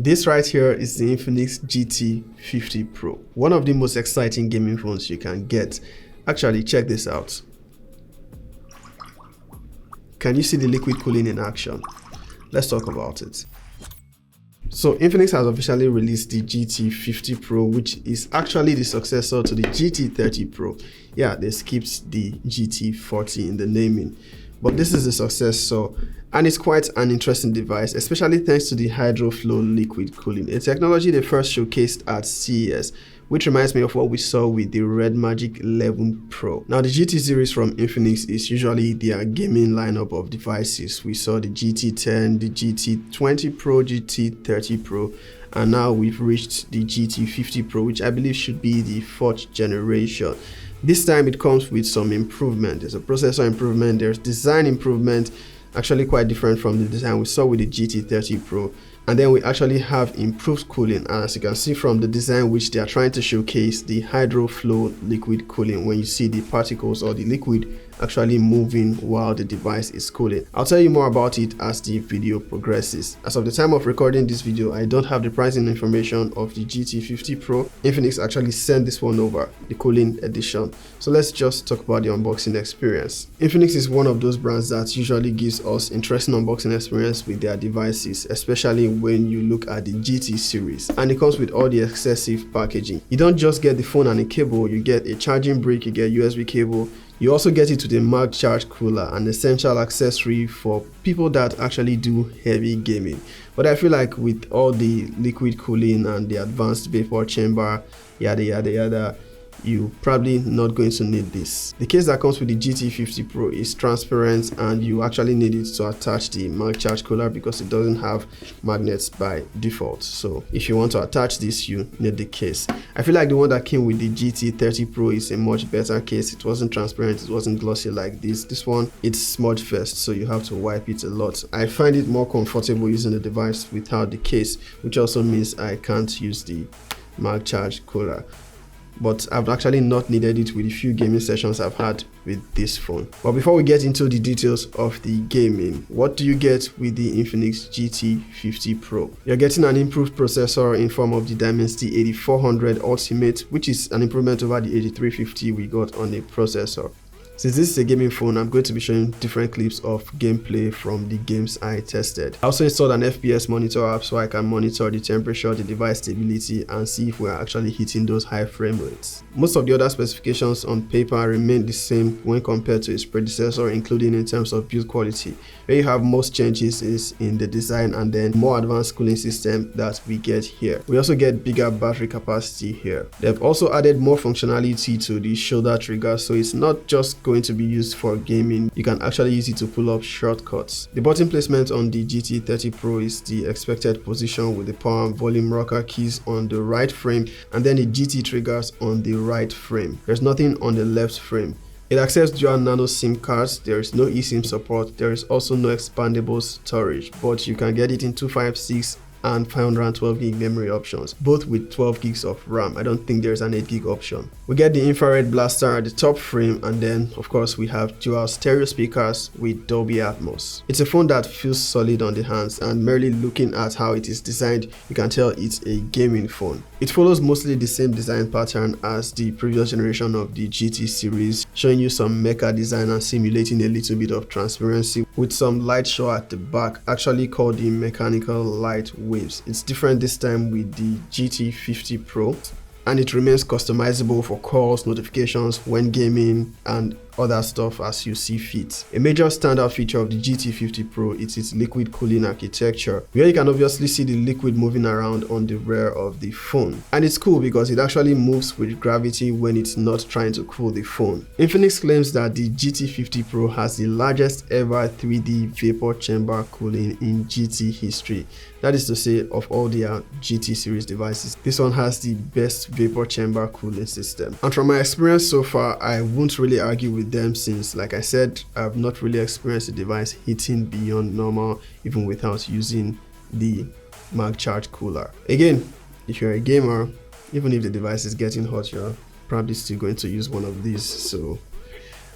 This right here is the Infinix GT 50 Pro, one of the most exciting gaming phones you can get. Actually, check this out. Can you see the liquid cooling in action? Let's talk about it. So Infinix has officially released the GT 50 Pro, which is actually the successor to the GT 30 Pro. Yeah, they skipped the GT 40 in the naming, but this is the successor, and it's quite an interesting device, especially thanks to the HydroFlow liquid cooling, a technology they first showcased at CES, which reminds me of what we saw with the Red Magic 11 Pro. Now, the GT series from Infinix is usually their gaming lineup of devices. We saw the GT10, the GT20 Pro, GT30 Pro, and now we've reached the GT50 Pro, which I believe should be the 4th generation. This time it comes with some improvement. There's a processor improvement, there's design improvement, actually quite different from the design we saw with the GT30 Pro. And then we actually have improved cooling, and as you can see from the design which they are trying to showcase, the HydroFlow liquid cooling, when you see the particles or the liquid actually moving while the device is cooling. I'll tell you more about it as the video progresses. As of the time of recording this video, I don't have the pricing information of the GT50 Pro. Infinix actually sent this one over, the cooling edition. So let's just talk about the unboxing experience. Infinix is one of those brands that usually gives us interesting unboxing experience with their devices, especially when you look at the GT series, and it comes with all the excessive packaging. You don't just get the phone and a cable, you get a charging brick, you get USB cable. You also get it to the mag charge cooler, an essential accessory for people that actually do heavy gaming. But I feel like with all the liquid cooling and the advanced vapor chamber, yada yada yada, you're probably not going to need this. The case that comes with the GT50 Pro is transparent, and you actually need it to attach the mag charge cooler because it doesn't have magnets by default. So if you want to attach this, you need the case. I feel like the one that came with the GT30 Pro is a much better case. It wasn't transparent, it wasn't glossy like this. This one, it's smudge fest, so you have to wipe it a lot. I find it more comfortable using the device without the case, which also means I can't use the mag charge cooler. But I've actually not needed it with the few gaming sessions I've had with this phone. But before we get into the details of the gaming, what do you get with the Infinix GT50 Pro? You're getting an improved processor in form of the Dimensity 8400 Ultimate, which is an improvement over the 8350 we got on the processor. Since this is a gaming phone, I'm going to be showing different clips of gameplay from the games I tested. I also installed an FPS monitor app so I can monitor the temperature, the device stability, and see if we're actually hitting those high frame rates. Most of the other specifications on paper remain the same when compared to its predecessor, including in terms of build quality. Where you have most changes is in the design and then more advanced cooling system that we get here. We also get bigger battery capacity here. They've also added more functionality to the shoulder trigger, so it's not just going to be used for gaming. You can actually use it to pull up shortcuts. The button placement on the GT30 Pro is the expected position with the power and volume rocker keys on the right frame and then the GT triggers on the right frame. There's nothing on the left frame. It accepts dual nano SIM cards. There is no eSIM support. There is also no expandable storage, but you can get it in 256 and 512 gig memory options, both with 12 gigs of RAM. I don't think there's an 8 gig option. We get the infrared blaster at the top frame, and then of course we have dual stereo speakers with Dolby Atmos. It's a phone that feels solid on the hands, and merely looking at how it is designed, you can tell it's a gaming phone. It follows mostly the same design pattern as the previous generation of the GT series, showing you some mecha design and simulating a little bit of transparency with some light show at the back, actually called the mechanical light waves. It's different this time with the GT50 Pro, and it remains customizable for calls, notifications, when gaming, and other stuff as you see fit. A major standout feature of the GT50 Pro is its liquid cooling architecture, where you can obviously see the liquid moving around on the rear of the phone. And it's cool because it actually moves with gravity when it's not trying to cool the phone. Infinix claims that the GT50 Pro has the largest ever 3D vapor chamber cooling in GT history. That is to say, of all their GT series devices, this one has the best vapor chamber cooling system. And from my experience so far, I won't really argue with them, since like I said, I've not really experienced the device heating beyond normal even without using the mag charge cooler. Again, if you're a gamer, even if the device is getting hot, you're probably still going to use one of these, so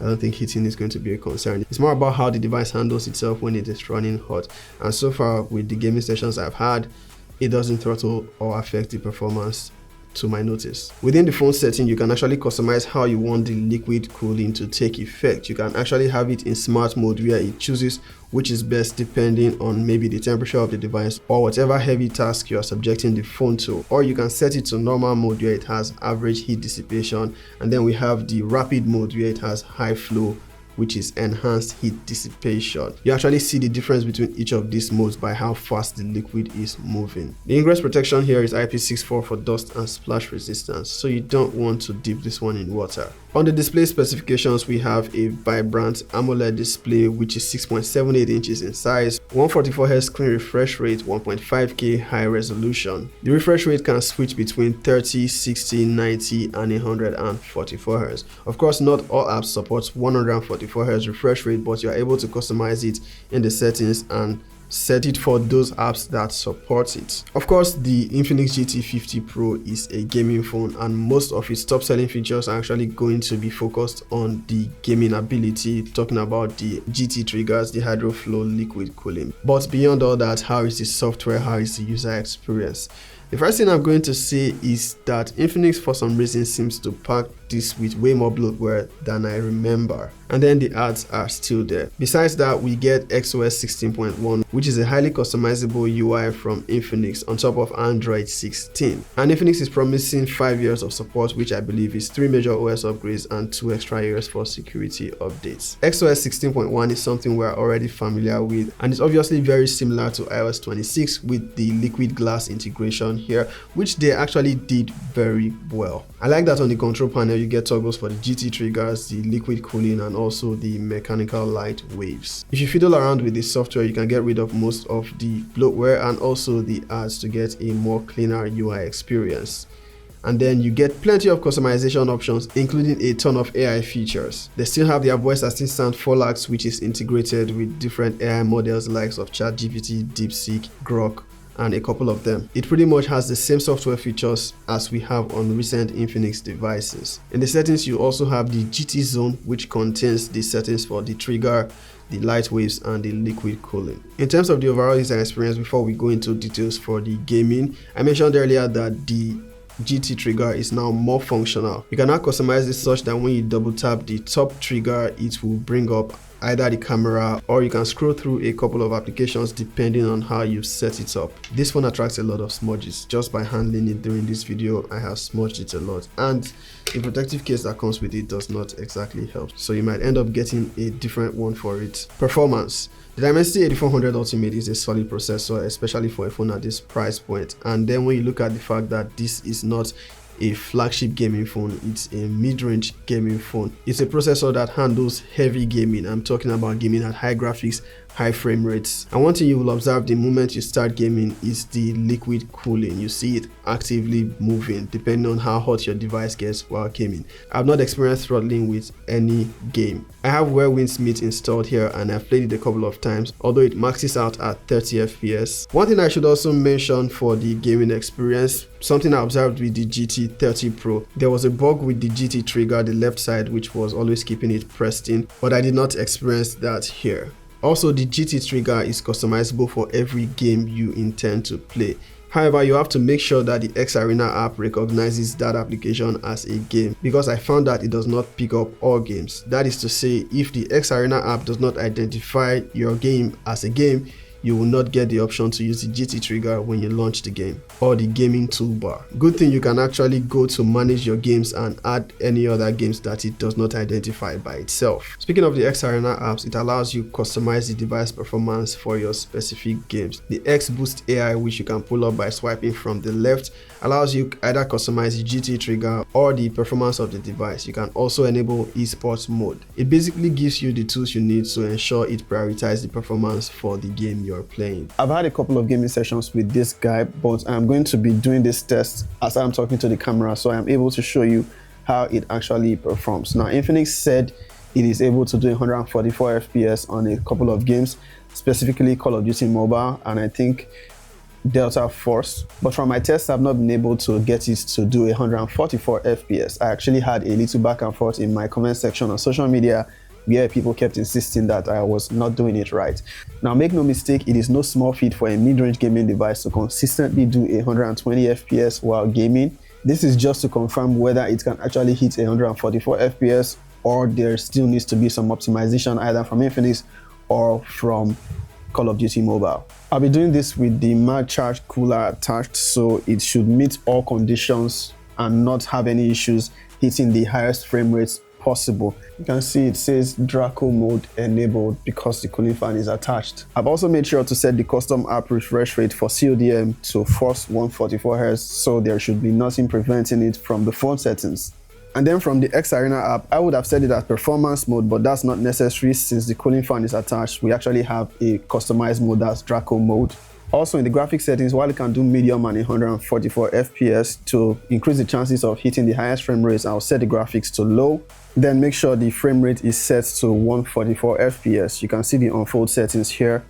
I don't think heating is going to be a concern. It's more about how the device handles itself when it is running hot. And so far with the gaming sessions I've had, it doesn't throttle or affect the performance to my notice. Within the phone setting, you can actually customize how you want the liquid cooling to take effect. You can actually have it in smart mode where it chooses which is best depending on maybe the temperature of the device or whatever heavy task you are subjecting the phone to. Or you can set it to normal mode where it has average heat dissipation, and then we have the rapid mode where it has high flow, which is enhanced heat dissipation. You actually see the difference between each of these modes by how fast the liquid is moving. The ingress protection here is IP64 for dust and splash resistance, so you don't want to dip this one in water. On the display specifications, we have a vibrant AMOLED display which is 6.78 inches in size, 144Hz screen refresh rate, 1.5K high resolution. The refresh rate can switch between 30, 60, 90 and 144Hz. Of course, not all apps support 144Hz refresh rate, but you are able to customize it in the settings and set it for those apps that support it. Of course, the Infinix GT 50 Pro is a gaming phone, and most of its top selling features are actually going to be focused on the gaming ability, talking about the GT triggers, the hydro flow liquid cooling. But beyond all that, how is the software, how is the user experience? The first thing I'm going to say is that Infinix for some reason seems to pack this with way more bloatware than I remember, and then the ads are still there. Besides that, we get XOS 16.1, which is a highly customizable UI from Infinix on top of Android 16, and Infinix is promising 5 years of support, which I believe is 3 major OS upgrades and 2 extra years for security updates. XOS 16.1 is something we're already familiar with, and it's obviously very similar to iOS 26 with the liquid glass integration here, which they actually did very well. I like that on the control panel you get toggles for the GT triggers, the liquid cooling, and also the mechanical light waves. If you fiddle around with the software, you can get rid of most of the bloatware and also the ads to get a more cleaner UI experience. And then you get plenty of customization options, including a ton of AI features. They still have their voice assistant Folax, which is integrated with different AI models likes of ChatGPT, DeepSeek, Grok, and a couple of them. It pretty much has the same software features as we have on recent Infinix devices. In the settings, you also have the GT zone, which contains the settings for the trigger, the light waves, and the liquid cooling. In terms of the overall user experience, before we go into details for the gaming, I mentioned earlier that the GT trigger is now more functional. You can now customize it such that when you double tap the top trigger, it will bring up either the camera, or you can scroll through a couple of applications depending on how you set it up. This phone attracts a lot of smudges. Just by handling it during this video, I have smudged it a lot, and the protective case that comes with it does not exactly help, so you might end up getting a different one for it. Performance. The Dimensity 8400 Ultimate is a solid processor, especially for a phone at this price point. And then when you look at the fact that this is not a flagship gaming phone, it's a mid-range gaming phone. It's a processor that handles heavy gaming. I'm talking about gaming at high graphics, high frame rates. And one thing you will observe the moment you start gaming is the liquid cooling. You see it actively moving depending on how hot your device gets while gaming. I've not experienced throttling with any game. I have Where Winds Meet installed here, and I've played it a couple of times, although it maxes out at 30 FPS. One thing I should also mention for the gaming experience, something I observed with the GT 30 Pro, there was a bug with the GT trigger, the left side, which was always keeping it pressed in, but I did not experience that here. Also, the GT trigger is customizable for every game you intend to play. However, you have to make sure that the X Arena app recognizes that application as a game, because I found that it does not pick up all games. That is to say, if the X Arena app does not identify your game as a game, you will not get the option to use the GT trigger when you launch the game or the gaming toolbar. Good thing you can actually go to manage your games and add any other games that it does not identify by itself. Speaking of the X Arena apps, it allows you customize the device performance for your specific games. The X Boost AI, which you can pull up by swiping from the left, allows you either customize the GT trigger or the performance of the device. You can also enable esports mode. It basically gives you the tools you need to ensure it prioritizes the performance for the game you're playing. I've had a couple of gaming sessions with this guy, but I'm going to be doing this test as I'm talking to the camera, so I'm able to show you how it actually performs. Now, Infinix said it is able to do 144 FPS on a couple of games, specifically Call of Duty Mobile and I think Delta Force, but from my tests I've not been able to get it to do 144 FPS. I actually had a little back and forth in my comment section on social media where people kept insisting that I was not doing it right. Now make no mistake, it is no small feat for a mid-range gaming device to consistently do 120 FPS while gaming. This is just to confirm whether it can actually hit 144 FPS or there still needs to be some optimization either from Infinix or from Call of Duty Mobile. I'll be doing this with the mag charge cooler attached, so it should meet all conditions and not have any issues hitting the highest frame rates possible. You can see it says Draco mode enabled because the cooling fan is attached. I've also made sure to set the custom app refresh rate for CODM to force 144 Hz, so there should be nothing preventing it from the phone settings. And then from the X Arena app, I would have set it as performance mode, but that's not necessary since the cooling fan is attached. We actually have a customized mode that's Draco mode. Also in the graphics settings, while it can do medium and 144 FPS, to increase the chances of hitting the highest frame rates, I'll set the graphics to low. Then make sure the frame rate is set to 144 FPS. You can see the unfold settings here,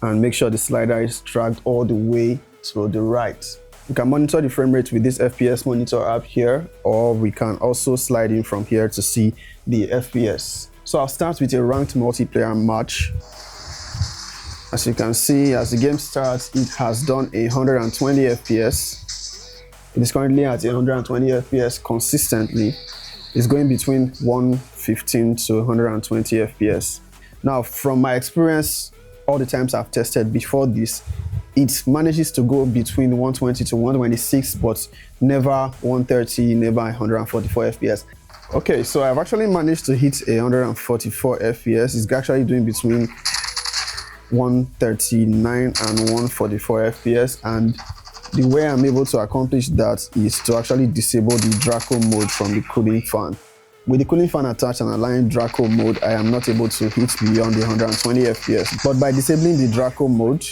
and make sure the slider is dragged all the way to the right. You can monitor the frame rate with this FPS monitor app here, or we can also slide in from here to see the FPS. So I'll start with a ranked multiplayer match. As you can see, as the game starts, it has done 120 FPS. It is currently at 120 FPS consistently. It's going between 115 to 120 FPS. Now, from my experience, all the times I've tested before this, it manages to go between 120 to 126, but never 130, never 144 FPS. Okay, so I've actually managed to hit 144 FPS. It's actually doing between 139 and 144 FPS, and the way I'm able to accomplish that is to actually disable the Draco mode from the cooling fan. With the cooling fan attached and allowing Draco mode, I am not able to hit beyond the 120 FPS. But by disabling the Draco mode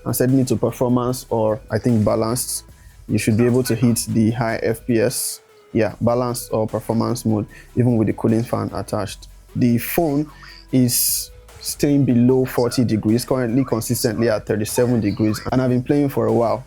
and setting it to performance, or I think balanced, you should be able to hit the high FPS. Yeah, balanced or performance mode, even with the cooling fan attached. The phone is staying below 40 degrees, currently consistently at 37 degrees, and I've been playing for a while.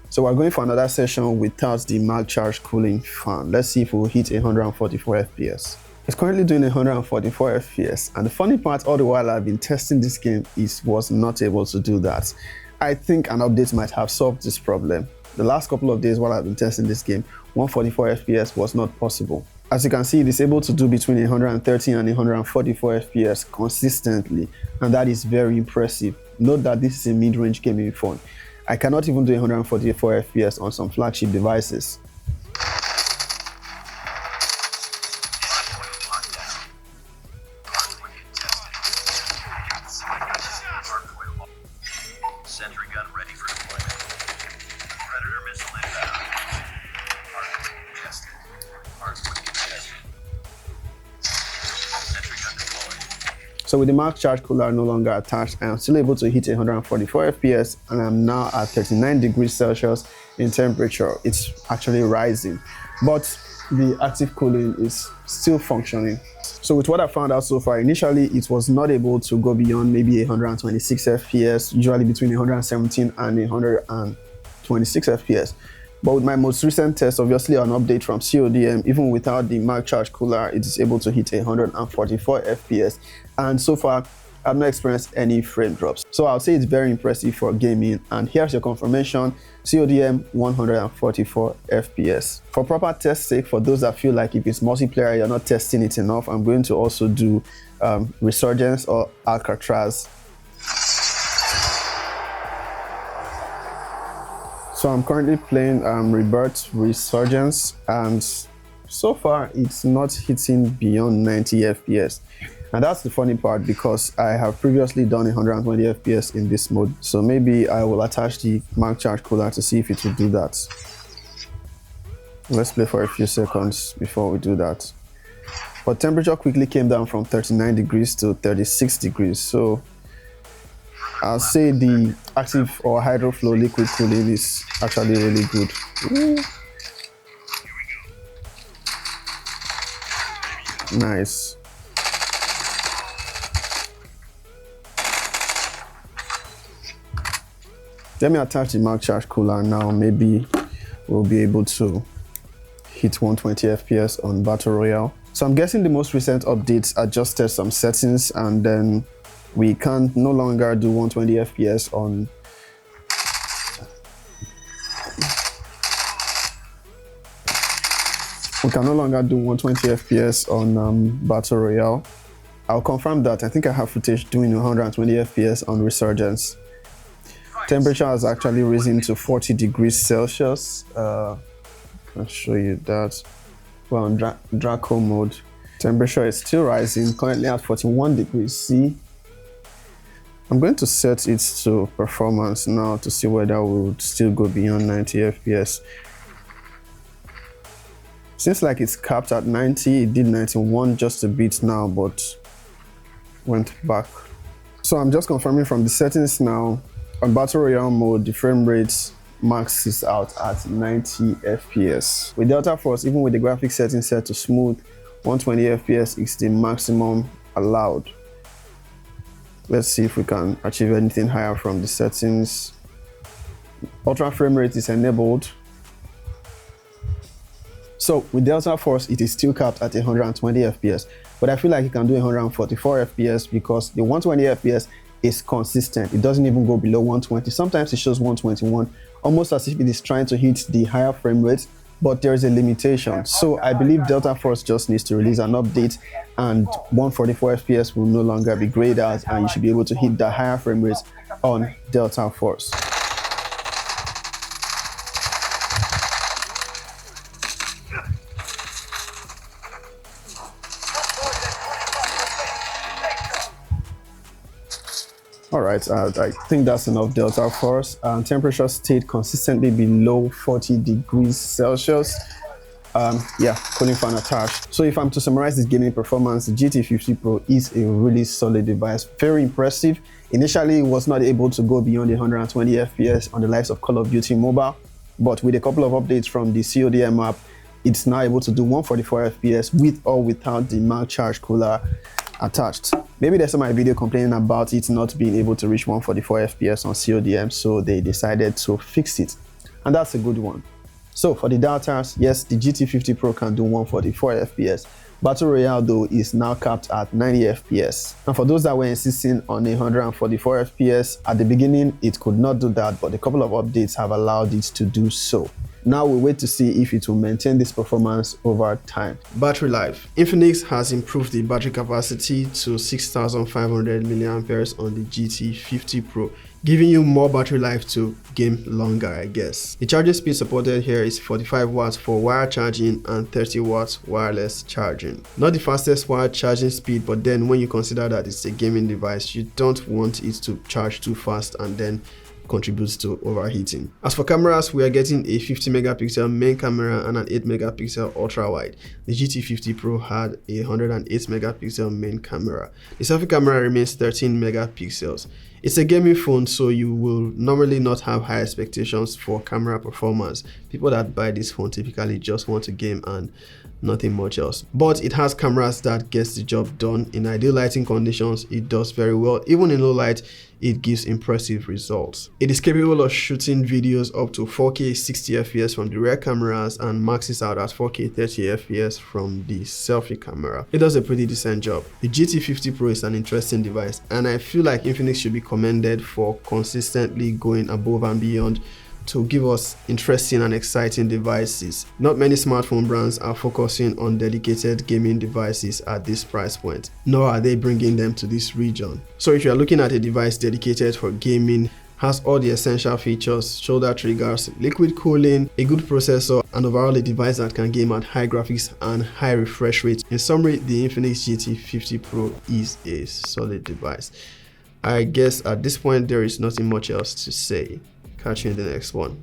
So we're going for another session without the mag charge cooling fan. Let's see if we'll hit 144 FPS. It's currently doing 144 FPS, and the funny part, all the while I've been testing this game, was not able to do that. I think an update might have solved this problem. The last couple of days while I've been testing this game, 144 FPS was not possible. As you can see, it is able to do between 130 and 144 FPS consistently, and that is very impressive. Note that this is a mid-range gaming phone. I cannot even do 144 FPS on some flagship devices. Sentry gun ready for deployment. Predator missile inbound. Hardpoint tested. Hardpoint tested. Sentry gun deployed. So with the mag charge cooler no longer attached, I am still able to hit 144 FPS, and I'm now at 39 degrees Celsius in temperature. It's actually rising, but the active cooling is still functioning. So with what I found out so far, initially it was not able to go beyond maybe 126 FPS, usually between 117 and 126 FPS. But with my most recent test, obviously an update from CODM, even without the mag charge cooler, it is able to hit 144 FPS. And so far, I've not experienced any frame drops. So I'll say it's very impressive for gaming. And here's your confirmation: CODM 144 FPS. For proper test sake, for those that feel like if it's multiplayer, you're not testing it enough, I'm going to also do Resurgence or Alcatraz. So I'm currently playing Rebirth Resurgence, and so far it's not hitting beyond 90 FPS. And that's the funny part, because I have previously done 120 FPS in this mode. So maybe I will attach the mag charge cooler to see if it will do that. Let's play for a few seconds before we do that. But temperature quickly came down from 39 degrees to 36 degrees. So I'll say the active or hydroflow liquid cooling is actually really good. Ooh. Nice. Let me attach the Mac charge cooler now. Maybe we'll be able to hit 120 FPS on Battle Royale. So I'm guessing the most recent updates adjusted some settings, and then we can no longer do 120 FPS on Battle Royale. I'll confirm that. I think I have footage doing 120 FPS on Resurgence. Temperature has actually risen to 40 degrees Celsius. I'll show you that. Well, on Draco mode, temperature is still rising, currently at 41 degrees C. I'm going to set it to performance now to see whether we would still go beyond 90 FPS. Seems like it's capped at 90. It did 91 just a bit now, but went back. So I'm just confirming from the settings now. On Battle Royale mode, the frame rate maxes out at 90 FPS. With Delta Force, even with the graphics setting set to smooth, 120 FPS is the maximum allowed. Let's see if we can achieve anything higher from the settings. Ultra frame rate is enabled. So with Delta Force, it is still capped at 120 FPS, but I feel like it can do 144 FPS because the 120 FPS is consistent. It doesn't even go below 120. Sometimes it shows 121, almost as if it is trying to hit the higher frame rate, but there is a limitation. So I believe Delta Force just needs to release an update, and 144 FPS will no longer be grayed out, and you should be able to hit the higher frame rates on Delta Force. Alright, I think that's enough Delta Force. Temperature stayed consistently below 40 degrees Celsius. Yeah, cooling fan attached. So if I'm to summarize this gaming performance, the GT 50 Pro is a really solid device, very impressive. Initially, it was not able to go beyond the 120 FPS on the likes of Call of Duty Mobile, but with a couple of updates from the CODM app, it's now able to do 144 FPS with or without the Mac charge cooler attached. Maybe there's some video complaining about it not being able to reach 144 FPS on CODM, so they decided to fix it, and that's a good one. So for the doubters, yes, the GT 50 Pro can do 144 FPS. Battle Royale though is now capped at 90 FPS. And for those that were insisting on 144 FPS, at the beginning it could not do that, but a couple of updates have allowed it to do so. Now we wait to see if it will maintain this performance over time. Battery life. Infinix has improved the battery capacity to 6,500 mAh on the GT 50 Pro, giving you more battery life to game longer, I guess. The charging speed supported here is 45 watts for wire charging and 30 watts wireless charging. Not the fastest wired charging speed, but then when you consider that it's a gaming device, you don't want it to charge too fast and then contributes to overheating. As for cameras, we are getting a 50 megapixel main camera and an 8 megapixel ultra wide. The GT 50 Pro had a 108 megapixel main camera. The selfie camera remains 13 megapixels. It's a gaming phone, so you will normally not have high expectations for camera performance. People that buy this phone typically just want to game and nothing much else. But it has cameras that gets the job done. In ideal lighting conditions, it does very well. Even in low light, it gives impressive results. It is capable of shooting videos up to 4K 60 FPS from the rear cameras and maxes out at 4K 30 FPS from the selfie camera. It does a pretty decent job. The GT 50 Pro is an interesting device, and I feel like Infinix should be commended for consistently going above and beyond to give us interesting and exciting devices. Not many smartphone brands are focusing on dedicated gaming devices at this price point, nor are they bringing them to this region. So if you are looking at a device dedicated for gaming, has all the essential features, shoulder triggers, liquid cooling, a good processor, and overall a device that can game at high graphics and high refresh rates. In summary, the Infinix GT 50 Pro is a solid device. I guess at this point there is nothing much else to say. Catch you in the next one.